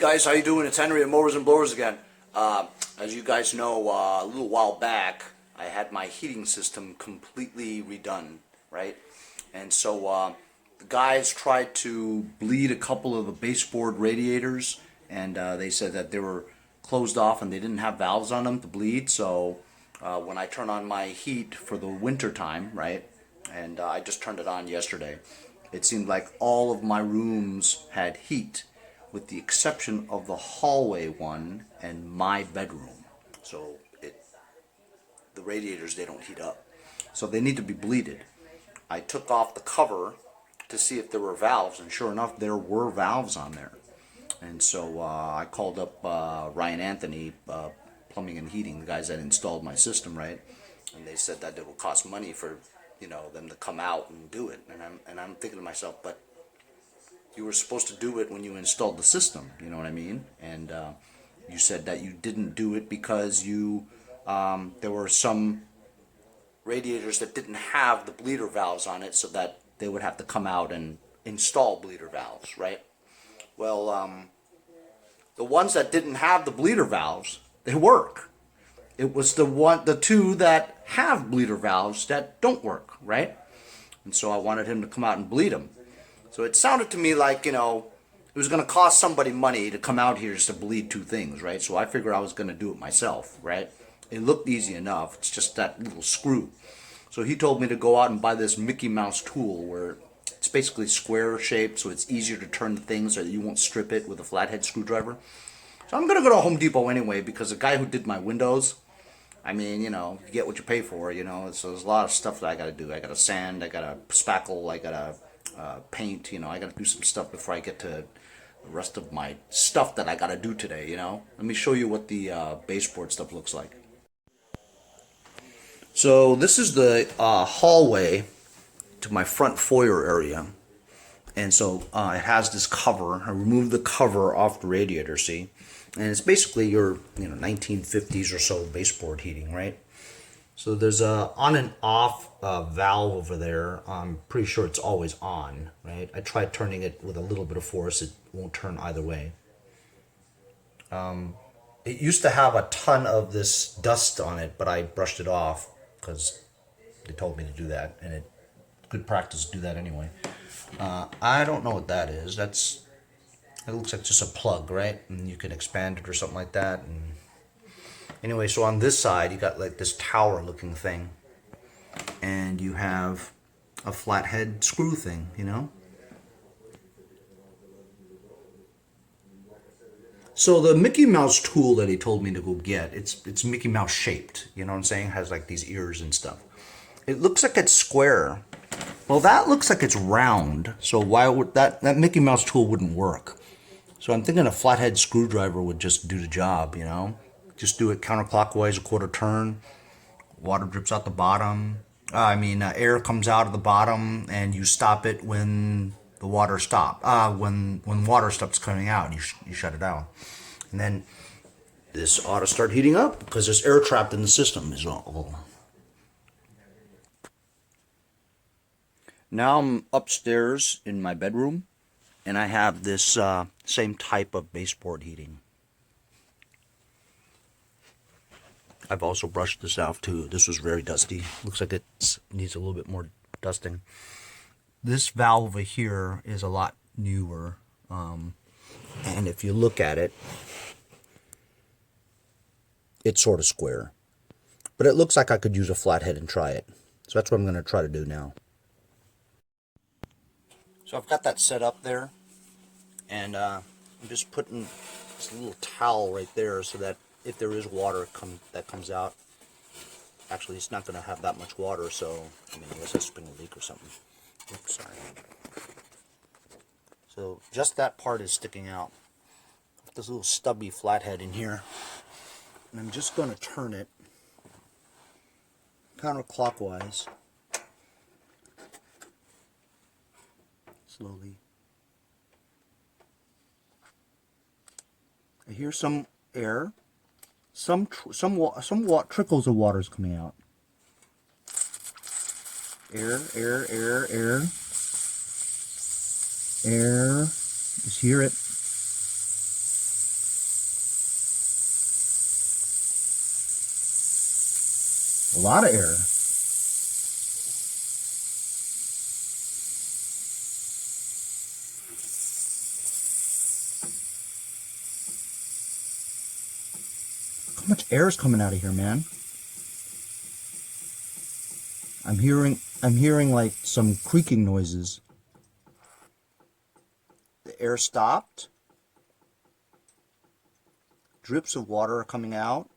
guys, how you doing? It's Henry at Mowers and Blowers again. As you guys know, a little while back, I had my heating system completely redone, right? And so the guys tried to bleed a couple of the baseboard radiators, and they said that they were closed off and they didn't have valves on them to bleed. So when I turn on my heat for the winter time, right, and I just turned it on yesterday, it seemed like all of my rooms had heat, with the exception of the hallway one and my bedroom. So the radiators, they don't heat up. So they need to be bleeded. I took off the cover to see if there were valves, and sure enough, there were valves on there. And so I called up Ryan Anthony, Plumbing and Heating, the guys that installed my system, right? And they said that it will cost money for, them to come out and do it. And I'm thinking to myself, but you were supposed to do it when you installed the system, you know what I mean? And you said that you didn't do it because there were some radiators that didn't have the bleeder valves on it, so that they would have to come out and install bleeder valves, right? Well, the ones that didn't have the bleeder valves, they work. It was the two that have bleeder valves that don't work, right? And so I wanted him to come out and bleed them. So it sounded to me like, it was going to cost somebody money to come out here just to bleed two things, right? So I figured I was going to do it myself, right? It looked easy enough. It's just that little screw. So he told me to go out and buy this Mickey Mouse tool where it's basically square shaped, so it's easier to turn the thing so that you won't strip it with a flathead screwdriver. So I'm going to go to Home Depot anyway, because the guy who did my windows, I mean, you get what you pay for, So there's a lot of stuff that I got to do. I got to sand, I got to spackle, I got to paint, I got to do some stuff before I get to the rest of my stuff that I got to do today, Let me show you what the baseboard stuff looks like. So this is the hallway to my front foyer area. And so it has this cover. I removed the cover off the radiator, see? And it's basically your 1950s or so baseboard heating, right? So there's a on and off valve over there. I'm pretty sure it's always on, right? I tried turning it with a little bit of force. It won't turn either way. It used to have a ton of this dust on it, but I brushed it off because they told me to do that, and it's good practice to do that anyway. I don't know what that is. It looks like just a plug, right? And you can expand it or something like that. And anyway, so on this side, you got like this tower-looking thing, and you have a flathead screw thing, So the Mickey Mouse tool that he told me to go get, it's Mickey Mouse shaped, you know what I'm saying? It has like these ears and stuff. It looks like it's square. Well, that looks like it's round, so why would that Mickey Mouse tool wouldn't work? So I'm thinking a flathead screwdriver would just do the job, Just do it counterclockwise, a quarter turn. Water drips out the bottom. Air comes out of the bottom, and you stop it when the water stops. When water stops coming out, you shut it out. And then this ought to start heating up because there's air trapped in the system is all. Now I'm upstairs in my bedroom, and I have this same type of baseboard heating. I've also brushed this off too. This was very dusty. Looks like it needs a little bit more dusting. This valve over here is a lot newer, and if you look at it, it's sort of square. But it looks like I could use a flathead and try it. So that's what I'm going to try to do now. So I've got that set up there, and I'm just putting this little towel right there so that if there is water that comes out, actually it's not going to have that much water, so unless I spring a leak or something. Oops, sorry. So just that part is sticking out. This little stubby flathead in here, and I'm just going to turn it counterclockwise. Slowly. I hear some air. Some trickles of water is coming out. Air, air, air, air. Air. Just hear it. A lot of air. How much air is coming out of here, man? I'm hearing like some creaking noises. The air stopped. Drips of water are coming out.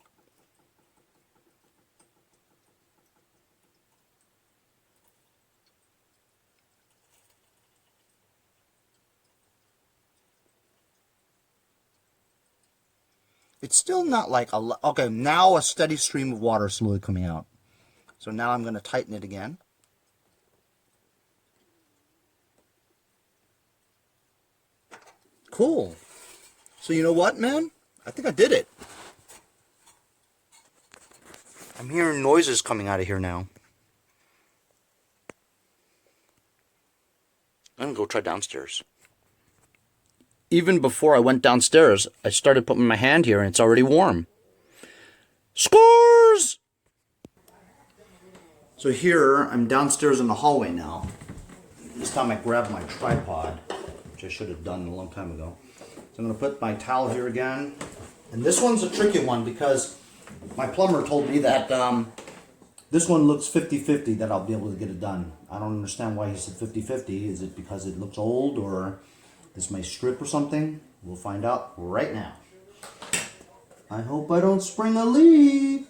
It's still not like a lot. Okay, now a steady stream of water is slowly coming out. So now I'm going to tighten it again. Cool. So you know what, man? I think I did it. I'm hearing noises coming out of here now. I'm going to go try downstairs. Even before I went downstairs, I started putting my hand here and it's already warm. Scores! So here, I'm downstairs in the hallway now. This time I grabbed my tripod, which I should have done a long time ago. So I'm going to put my towel here again. And this one's a tricky one because my plumber told me that this one looks 50-50 that I'll be able to get it done. I don't understand why he said 50-50. Is it because it looks old or this may strip or something? We'll find out right now. I hope I don't spring a leak.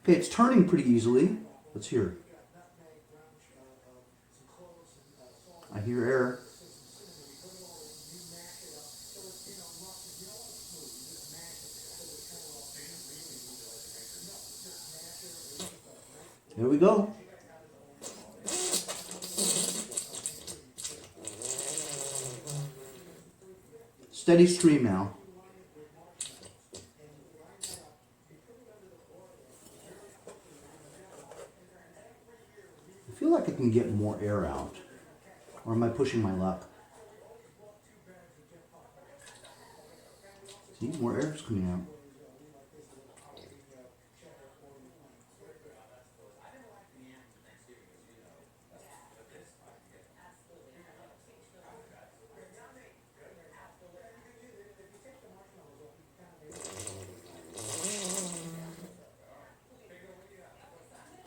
Okay, it's turning pretty easily. Let's hear. I hear air. Here we go. Steady stream now. I feel like I can get more air out. Or am I pushing my luck? See, more air is coming out.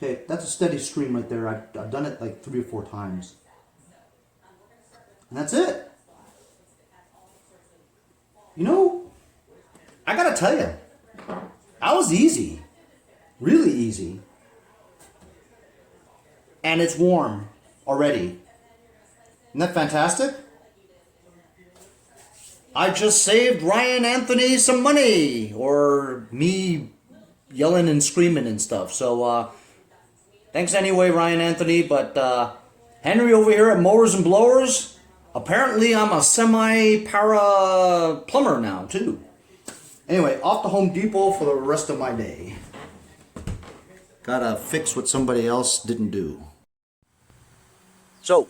Okay, that's a steady stream right there. I've done it like 3 or 4 times. And that's it. You know, I gotta tell you, that was easy. Really easy. And it's warm already. Isn't that fantastic? I just saved Ryan Anthony some money. Or me yelling and screaming and stuff. So, thanks anyway, Ryan Anthony. But Henry over here at Mowers and Blowers, apparently I'm a semi-para plumber now, too. Anyway, off to Home Depot for the rest of my day. Gotta fix what somebody else didn't do. So,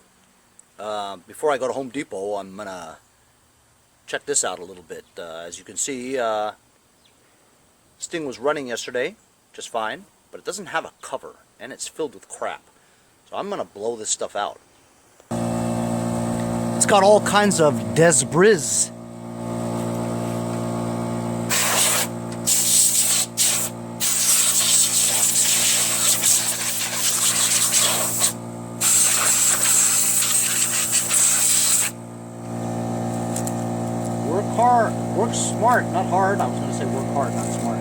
before I go to Home Depot, I'm gonna check this out a little bit. As you can see, this thing was running yesterday just fine, but it doesn't have a cover, and it's filled with crap. So I'm gonna blow this stuff out. It's got all kinds of debris. Work smart, not hard. I was going to say work hard, not smart.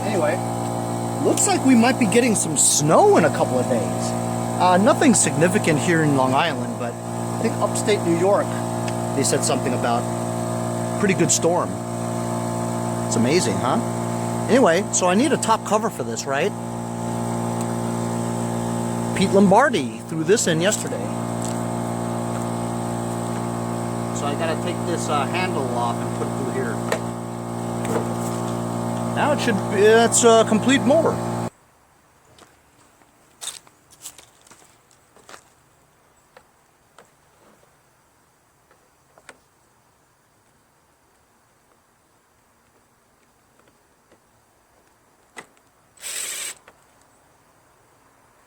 Anyway, looks like we might be getting some snow in a couple of days. Nothing significant here in Long Island, but I think upstate New York, they said something about pretty good storm. It's amazing, huh? Anyway, so I need a top cover for this, right? Pete Lombardi threw this in yesterday. So I gotta take this handle off and put it through here. Now it should be, it's a complete mower.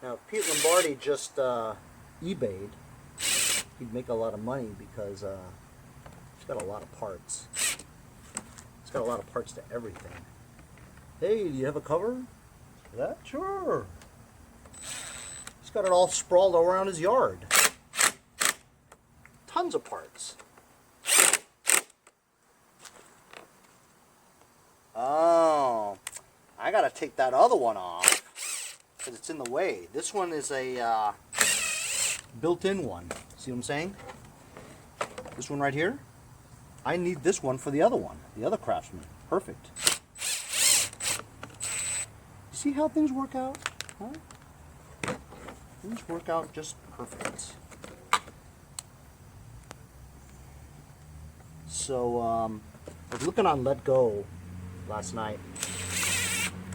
Now, if Pete Lombardi just eBayed, he'd make a lot of money because he's got a lot of parts. He's got a lot of parts to everything. Hey, do you have a cover? That? Sure. He's got it all sprawled all around his yard. Tons of parts. Oh, I gotta take that other one off because it's in the way. This one is a built-in one. See what I'm saying? This one right here. I need this one for the other one, the other Craftsman. Perfect. You see how things work out? Huh? Things work out just perfect. So, I was looking on Let Go last night.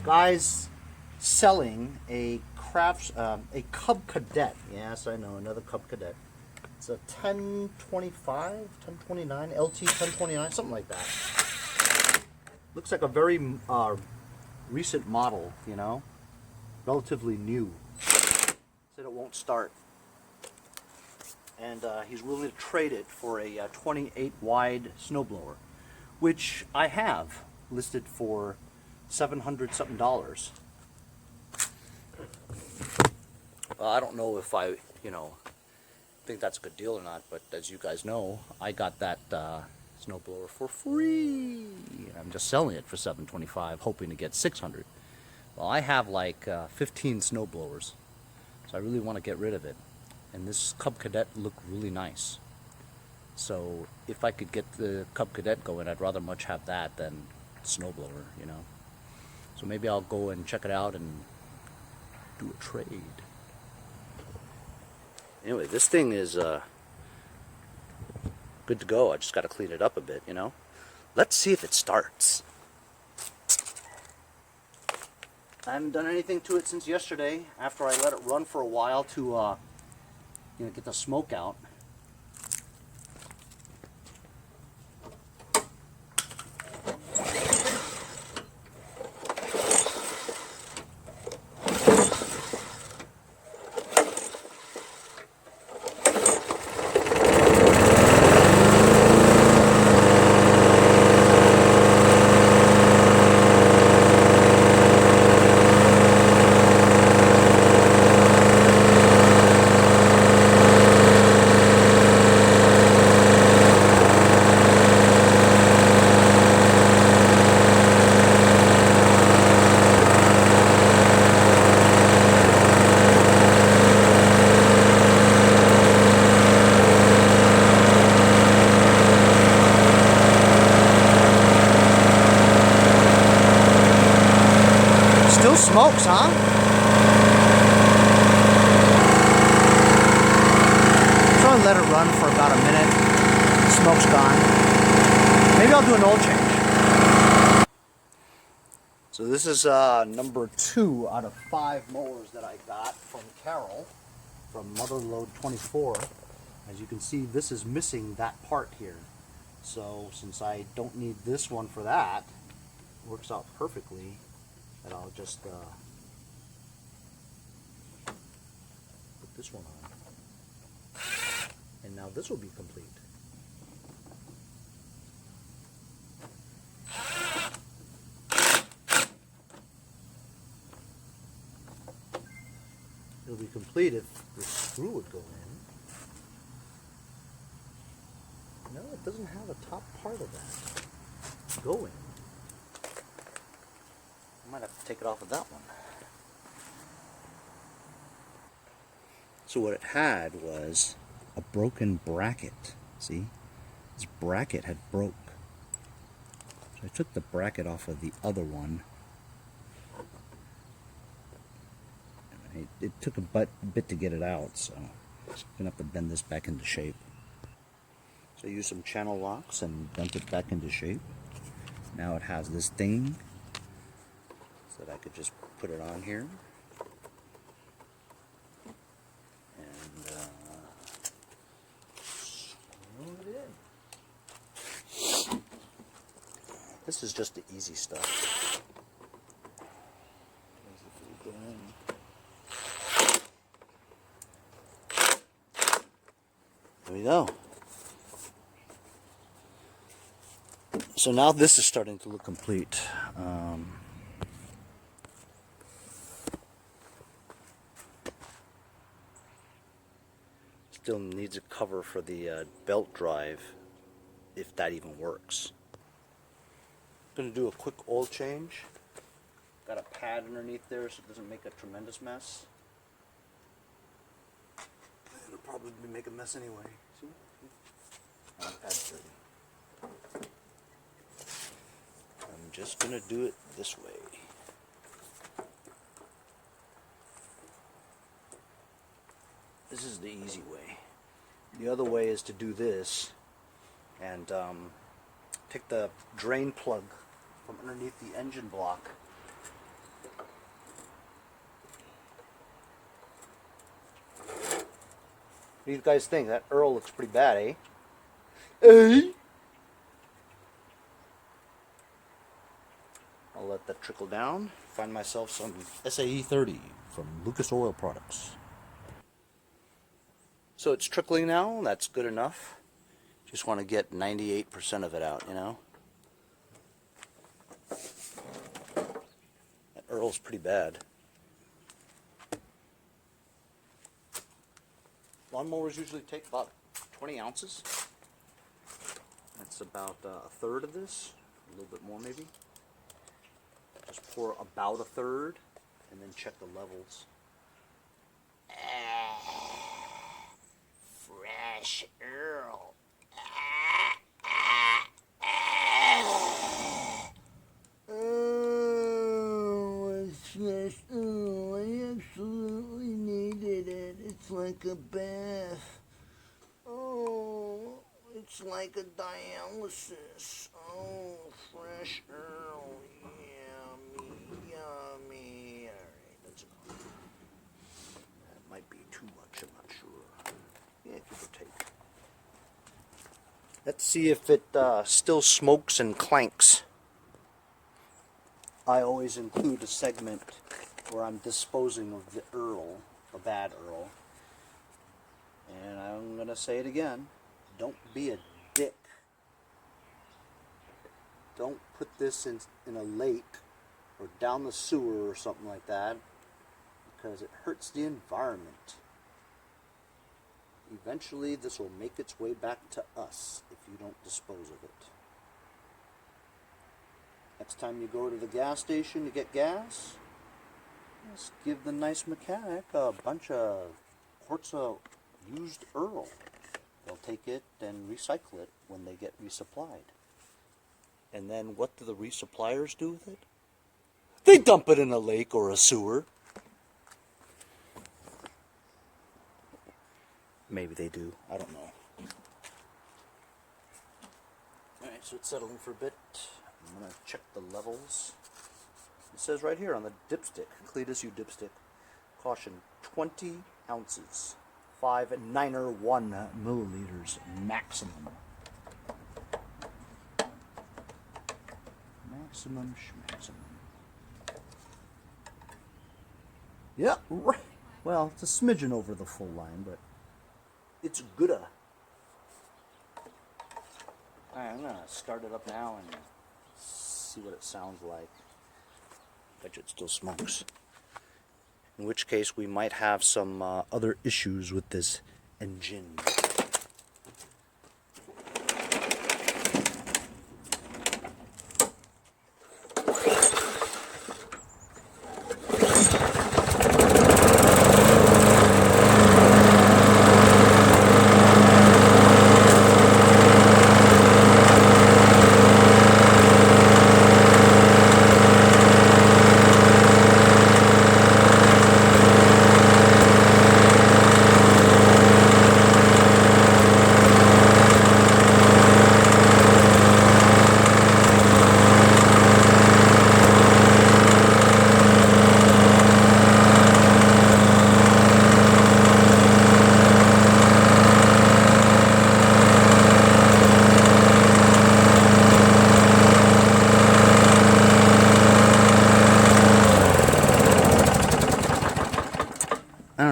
Guys selling a Cub Cadet. Yes, I know, another Cub Cadet. It's a 1025, 1029, LT 1029, something like that. Looks like a very recent model, you know, relatively new. Said it won't start. And he's willing to trade it for a 28 wide snowblower, which I have listed for $700 something. I don't know if I, think that's a good deal or not, but as you guys know, I got that snowblower for free. I'm just selling it for $725, hoping to get $600. Well, I have like 15 snowblowers, so I really want to get rid of it. And this Cub Cadet looked really nice. So if I could get the Cub Cadet going, I'd rather much have that than snowblower, So maybe I'll go and check it out and do a trade. Anyway, this thing is good to go. I just got to clean it up a bit, Let's see if it starts. I haven't done anything to it since yesterday, after I let it run for a while to get the smoke out. Smokes, huh? So I let it run for about a minute. The smoke's gone. Maybe I'll do an oil change. So this is number 2 out of 5 mowers that I got from Carol, from Motherlode 24. As you can see, this is missing that part here. So since I don't need this one for that, it works out perfectly. And I'll just put this one on. And now this will be complete. It'll be complete if the screw would go in. No, it doesn't have a top part of that going. I might have to take it off of that one. So what it had was a broken bracket. See? This bracket had broke. So I took the bracket off of the other one. It took a bit to get it out, so I'm gonna have to bend this back into shape. So I used some channel locks and bent it back into shape. Now it has this thing so that I could just put it on here. And screw it in. This is just the easy stuff. There we go. So now this is starting to look complete. Still needs a cover for the belt drive, if that even works. Gonna do a quick oil change. Got a pad underneath there so it doesn't make a tremendous mess. It'll probably make a mess anyway. See? Pad's dirty. I'm just gonna do it this way. This is the easy way. The other way is to do this and take the drain plug from underneath the engine block. What do you guys think? That Earl looks pretty bad, eh? Eh? I'll let that trickle down. Find myself some SAE 30 from Lucas Oil Products. So it's trickling now. That's good enough. Just want to get 98% of it out, you know? That Earl's pretty bad. Lawnmowers usually take about 20 ounces. That's about a third of this. A little bit more maybe. Just pour about a third and then check the levels. Fresh Earl. Oh, it's fresh Earl. I absolutely needed it. It's like a bath. Oh, it's like a dialysis. Oh, fresh Earl. Yummy. Alright, that's enough. That might be too much, I'm not sure. Yeah, give or take. Let's see if it still smokes and clanks. I always include a segment where I'm disposing of the Earl, a bad Earl. And I'm going to say it again. Don't be a dick. Don't put this in a lake or down the sewer or something like that, because it hurts the environment. Eventually this will make its way back to us if you don't dispose of it. Next time you go to the gas station to get gas, just give the nice mechanic a bunch of quarts of used Earl. They'll take it and recycle it when they get resupplied. And then what do the resuppliers do with it? They dump it in a lake or a sewer. Maybe they do. I don't know. Alright, so it's settling for a bit. I'm going to check the levels. It says right here on the dipstick, Cletus U dipstick, caution 20 ounces, 591 milliliters maximum. Maximum schmaximum. Yeah, right. Well, it's a smidgen over the full line, but it's gooda. Alright, I'm going to start it up now and see what it sounds like. Bet you it still smokes. In which case we might have some other issues with this engine.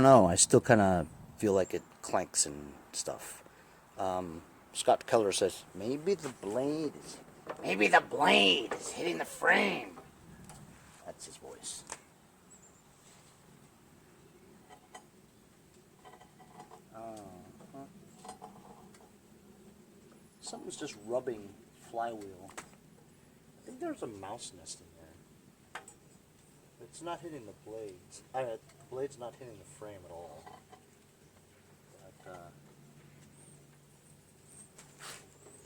know. I still kind of feel like it clanks and stuff. Scott Keller says, maybe the blade is hitting the frame. That's his voice. Something's just rubbing flywheel. I think there's a mouse nest in there. It's not hitting the blades. The blade's not hitting the frame at all.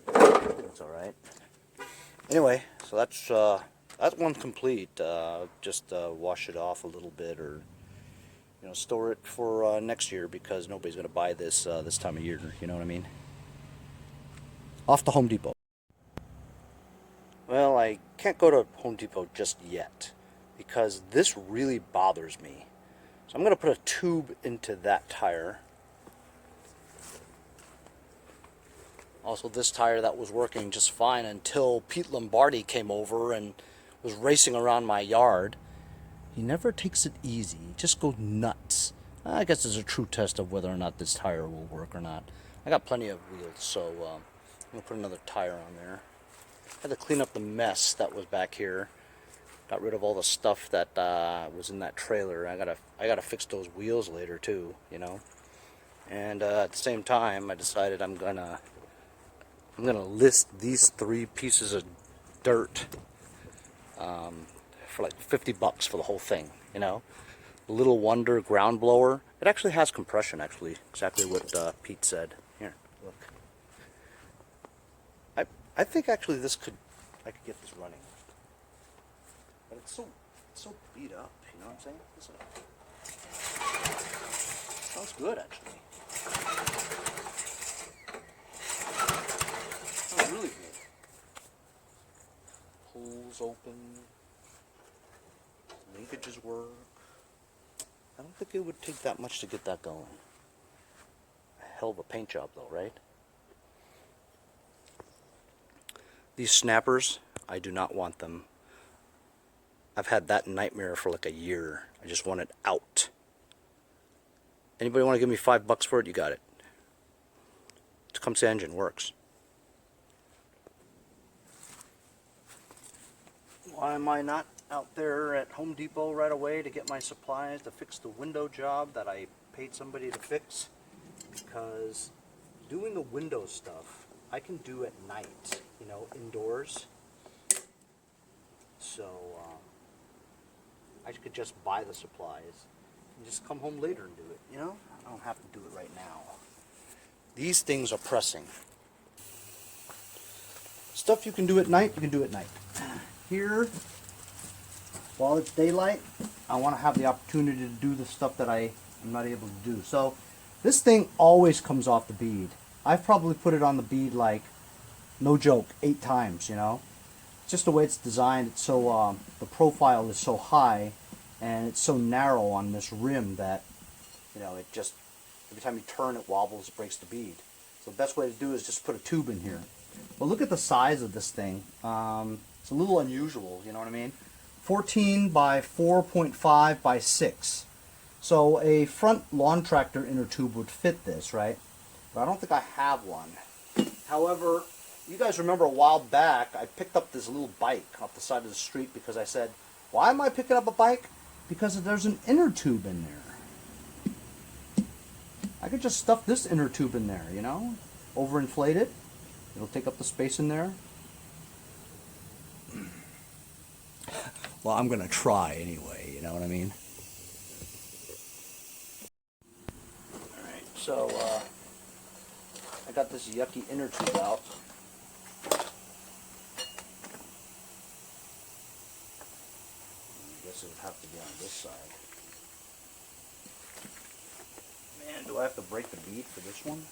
But, it's all right. Anyway, so that's one complete. Just wash it off a little bit, or store it for next year, because nobody's gonna buy this this time of year. You know what I mean? Off to Home Depot. Well, I can't go to Home Depot just yet because this really bothers me. So I'm going to put a tube into that tire. Also, this tire that was working just fine until Pete Lombardi came over and was racing around my yard. He never takes it easy. He just goes nuts. I guess it's a true test of whether or not this tire will work or not. I got plenty of wheels, so I'm going to put another tire on there. I had to clean up the mess that was back here. Got rid of all the stuff that was in that trailer. I gotta fix those wheels later too, And at the same time, I decided I'm gonna list these 3 pieces of dirt for like $50 for the whole thing. The Little Wonder ground blower. It actually has compression. Actually, exactly what Pete said. Here, look. I think actually I could get this running. But it's so beat up, you know what I'm saying? Listen. Sounds good, actually. Sounds really good. Pulls open. Linkages work. I don't think it would take that much to get that going. A hell of a paint job, though, right? These snappers, I do not want them. I've had that nightmare for like a year. I just want it out. Anybody want to give me $5 for it? You got it. Tecumseh engine works. Why am I not out there at Home Depot right away to get my supplies to fix the window job that I paid somebody to fix? Because doing the window stuff, I can do at night, indoors. So, I could just buy the supplies and just come home later and do it, I don't have to do it right now. These things are pressing. Stuff you can do at night, you can do at night. Here, while it's daylight, I want to have the opportunity to do the stuff that I'm not able to do. So, this thing always comes off the bead. I've probably put it on the bead like, no joke, 8 times, Just the way it's designed, it's so, the profile is so high, and it's so narrow on this rim that, it just, every time you turn it wobbles, it breaks the bead. So the best way to do is just put a tube in here. But look at the size of this thing. It's a little unusual, you know what I mean? 14 by 4.5 by 6. So a front lawn tractor inner tube would fit this, right? But I don't think I have one. However, you guys remember a while back, I picked up this little bike off the side of the street because I said, why am I picking up a bike? Because there's an inner tube in there. I could just stuff this inner tube in there, overinflate it. It'll take up the space in there. Well, I'm going to try anyway, you know what I mean? Alright, so I got this yucky inner tube out. I guess it would have to be on this side. Man, do I have to break the bead for this one?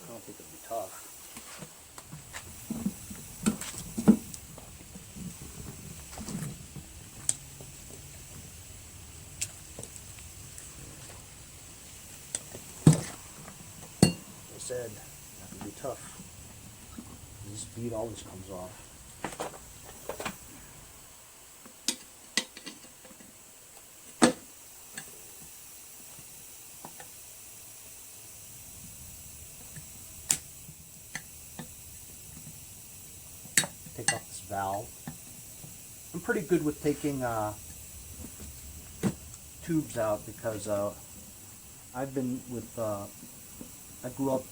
I don't think it'd be tough. Said that would be tough. This bead always comes off. valve. I'm pretty good with taking tubes out because I've been with, I grew up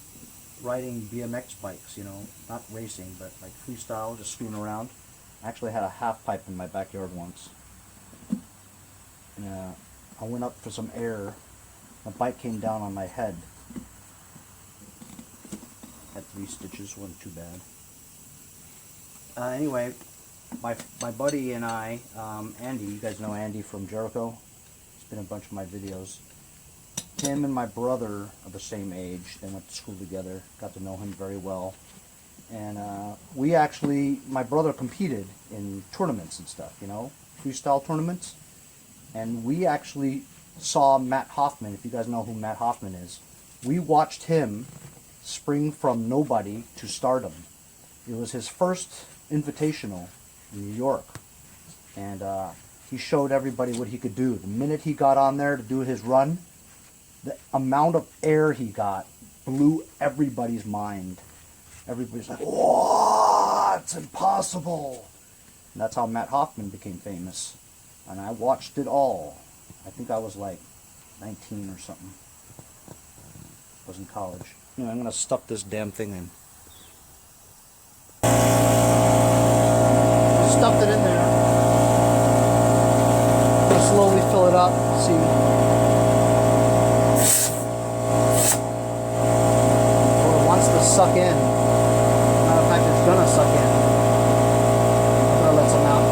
riding BMX bikes, you know, not racing, but like freestyle, just screwing around. I actually had a half pipe in my backyard once. And I went up for some air. My bike came down on my head. Had 3 stitches, wasn't too bad. Anyway, my buddy and I, Andy, you guys know Andy from Jericho. He's been in a bunch of my videos. Him and my brother are the same age. They went to school together. Got to know him very well. And we actually, my brother competed in tournaments and stuff, you know, freestyle tournaments. And we actually saw Matt Hoffman, if you guys know who Matt Hoffman is. We watched him spring from nobody to stardom. It was his first invitational in New York. And he showed everybody what he could do. The minute he got on there to do his run, the amount of air he got blew everybody's mind. Everybody's like, "What? It's impossible." And that's how Matt Hoffman became famous. And I watched it all. I think I was like 19 or something. I was in college. Anyway, I'm going to stuff this damn thing in. Stuffed it in there. I'm going to slowly fill it up. See. Suck in. Matter of fact, it's gonna suck in. I'm gonna let some out.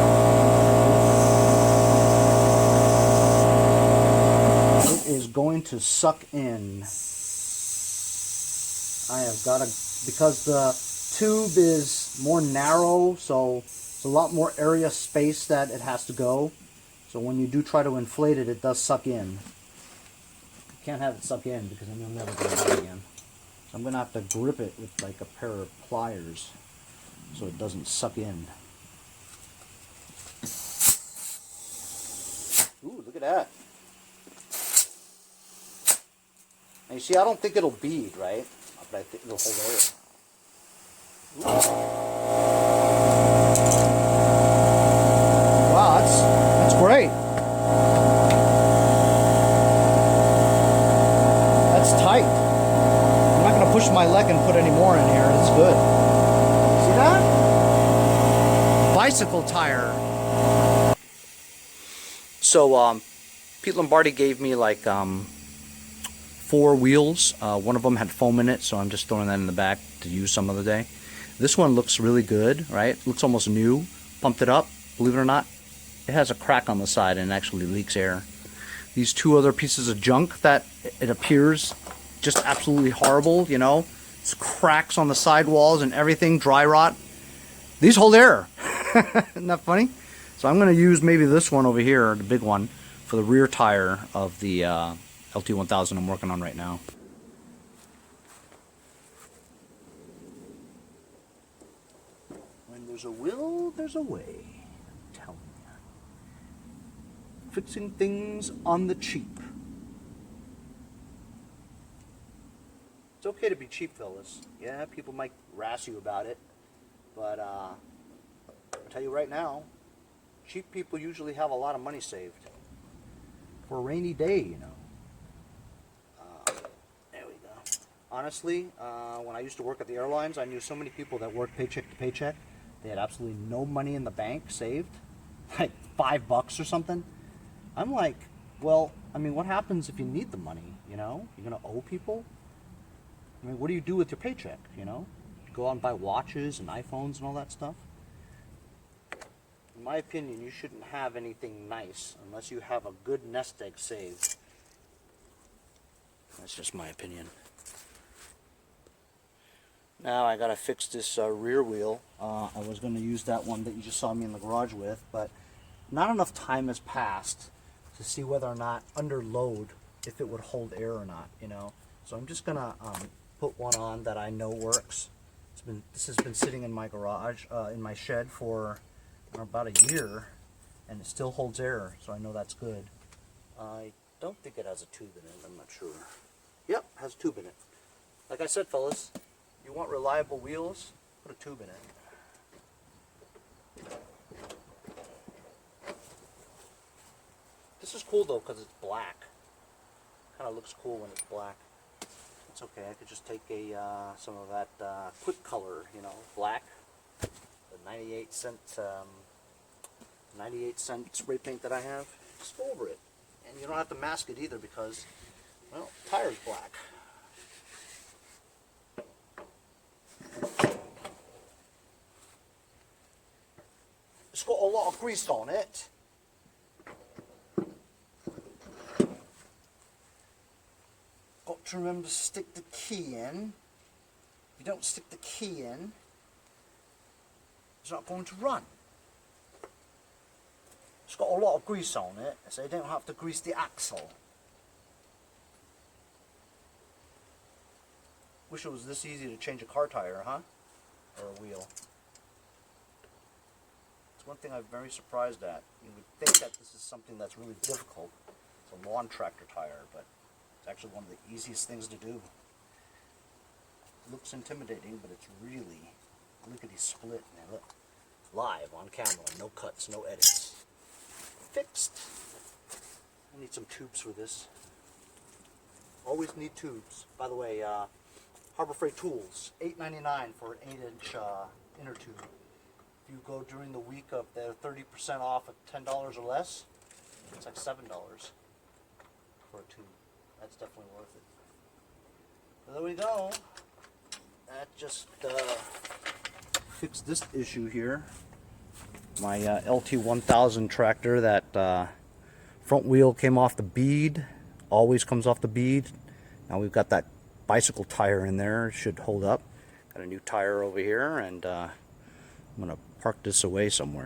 It is going to suck in. I have got to, because the tube is more narrow, so it's a lot more area space that it has to go. So when you do try to inflate it, it does suck in. You can't have it suck in because then you'll never get it out again. I'm going to have to grip it with like a pair of pliers so it doesn't suck in. Ooh, look at that. Now you see, I don't think it'll bead, right? But I think it'll hold air. Wow, that's great. That's tight. Push my leg and put any more in here. It's good. See that? Bicycle tire. So Pete Lombardi gave me like 4 wheels. One of them had foam in it, so I'm just throwing that in the back to use some other day. This one looks really good, right? Looks almost new. Pumped it up. Believe it or not, it has a crack on the side and it actually leaks air. These 2 other pieces of junk that it appears just absolutely horrible, you know, it's cracks on the sidewalls and everything, dry rot. These hold air. Isn't that funny? So I'm going to use maybe this one over here, the big one, for the rear tire of the LT1000 I'm working on right now. When there's a will, there's a way. I'm telling you. Fixing things on the cheap. It's okay to be cheap, fellas. Yeah, people might razz you about it, but I'll tell you right now, cheap people usually have a lot of money saved for a rainy day, you know. There we go. Honestly, when I used to work at the airlines, I knew so many people that worked paycheck to paycheck. They had absolutely no money in the bank saved, like $5 or something. I'm like, well, I mean, what happens if you need the money, you know? You're going to owe people? I mean, what do you do with your paycheck, you know? You go out and buy watches and iPhones and all that stuff? In my opinion, you shouldn't have anything nice unless you have a good nest egg saved. That's just my opinion. Now I gotta fix this rear wheel. I was gonna use that one that you just saw me in the garage with, but not enough time has passed to see whether or not under load, if it would hold air or not, you know? So I'm just gonna put one on that I know works. This has been sitting in my garage, in my shed for about a year, and it still holds air, so I know that's good. I don't think it has a tube in it, I'm not sure. Yep, has a tube in it. Like I said, fellas, you want reliable wheels, put a tube in it. This is cool though because it's black. Kind of looks cool when it's black. It's okay. I could just take some of that quick color, you know, black. The 98 cent spray paint that I have. Just go over it, and you don't have to mask it either because, well, tire's black. It's got a lot of grease on it. Got to remember to stick the key in. If you don't stick the key in, it's not going to run. It's got a lot of grease on it, so you don't have to grease the axle. Wish it was this easy to change a car tire, huh? Or a wheel. It's one thing I'm very surprised at. You would think that this is something that's really difficult. It's a lawn tractor tire, but it's actually one of the easiest things to do. It looks intimidating, but it's really lickety split. Now look, live on camera, no cuts, no edits. Fixed. I need some tubes for this. Always need tubes. By the way, Harbor Freight Tools, $8.99 for an 8-inch inner tube. If you go during the week of their 30% off at $10 or less, it's like $7 for a tube. That's definitely worth it. So there we go. That just fixed this issue here. My LT1000 tractor, that front wheel came off the bead, always comes off the bead. Now we've got that bicycle tire in there, it should hold up. Got a new tire over here, and I'm going to park this away somewhere.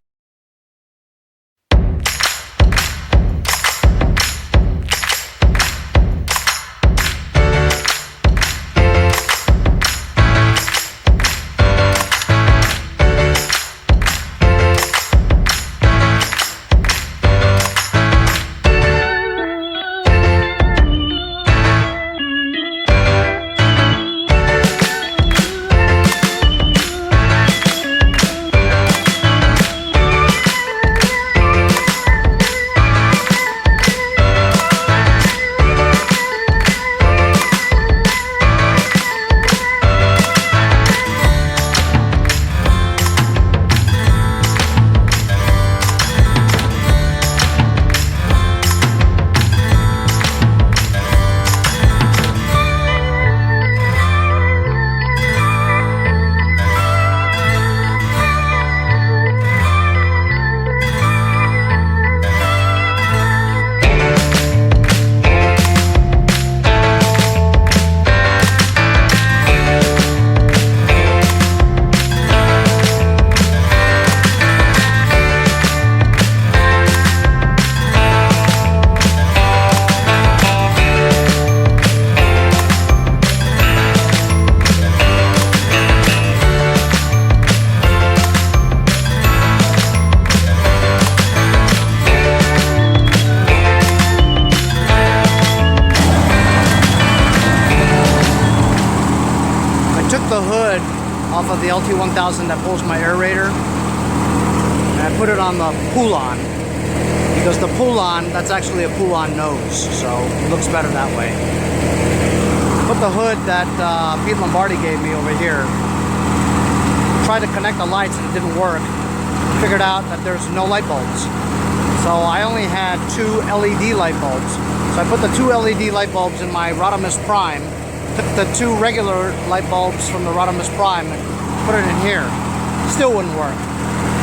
The hood off of the LT1000 that pulls my aerator, and I put it on the pull-on, because the pull-on, that's actually a pull-on nose, so it looks better that way. Put the hood that Pete Lombardi gave me over here. Tried to connect the lights and it didn't work. Figured out that there's no light bulbs, so I only had 2 LED light bulbs. So I put the 2 LED light bulbs in my Rodimus Prime. Took the 2 regular light bulbs from the Rodimus Prime and put it in here. Still wouldn't work.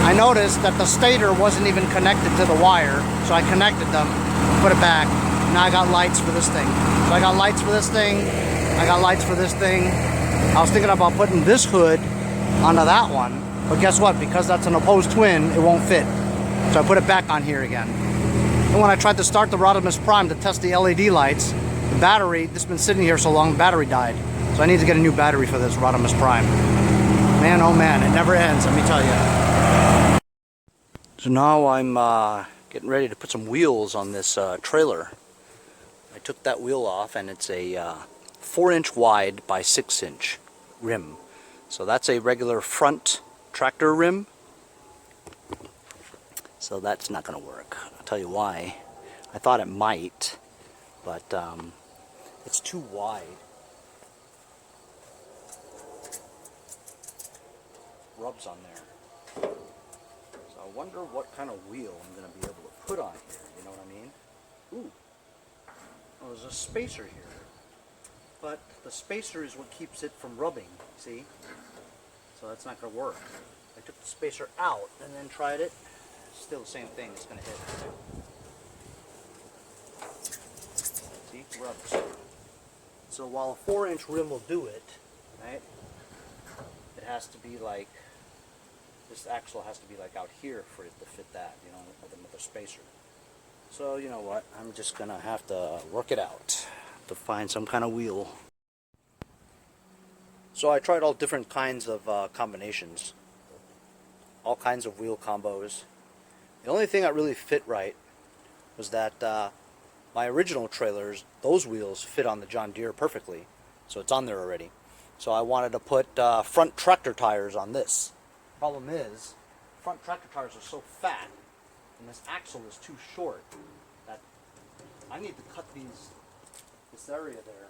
I noticed that the stator wasn't even connected to the wire, so I connected them, put it back. Now I got lights for this thing. So I got lights for this thing, I got lights for this thing. I was thinking about putting this hood onto that one, but guess what? Because that's an opposed twin, it won't fit. So I put it back on here again. And when I tried to start the Rodimus Prime to test the LED lights, the battery, this has been sitting here so long, the battery died. So I need to get a new battery for this Rodimus Prime. Man, oh man, it never ends, let me tell you. So now I'm getting ready to put some wheels on this trailer. I took that wheel off, and it's a 4-inch wide by 6-inch rim. So that's a regular front tractor rim. So that's not going to work. I'll tell you why. I thought it might, but it's too wide. Rubs on there. So I wonder what kind of wheel I'm going to be able to put on here. You know what I mean? Ooh. Oh, there's a spacer here. But the spacer is what keeps it from rubbing, see? So that's not going to work. I took the spacer out and then tried it. Still the same thing, it's going to hit. See, it rubs. So while a 4-inch rim will do it, right, it has to be like, this axle has to be like out here for it to fit that, you know, with the spacer. So you know what, I'm just going to have to work it out to find some kind of wheel. So I tried all different kinds of combinations, all kinds of wheel combos. The only thing that really fit right was that my original trailers, those wheels fit on the John Deere perfectly, so it's on there already. So I wanted to put front tractor tires on this. Problem is, front tractor tires are so fat, and this axle is too short, that I need to cut this area there,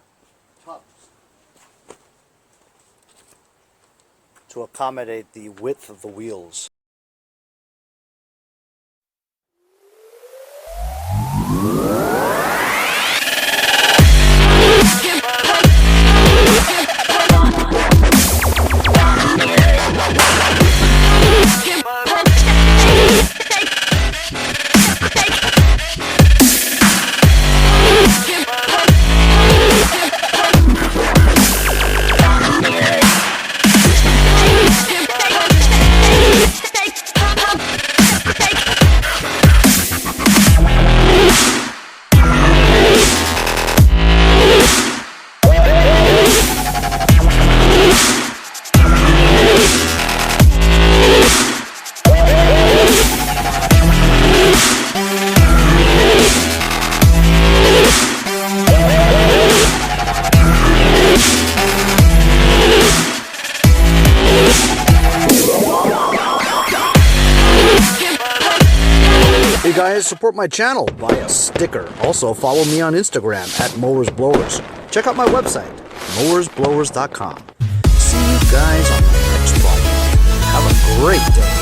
tubs, to accommodate the width of the wheels. Hey guys, support my channel, buy a sticker. Also follow me on Instagram at Mowers Blowers. Check out my website, mowersblowers.com. See you guys on the next project. Have a great day.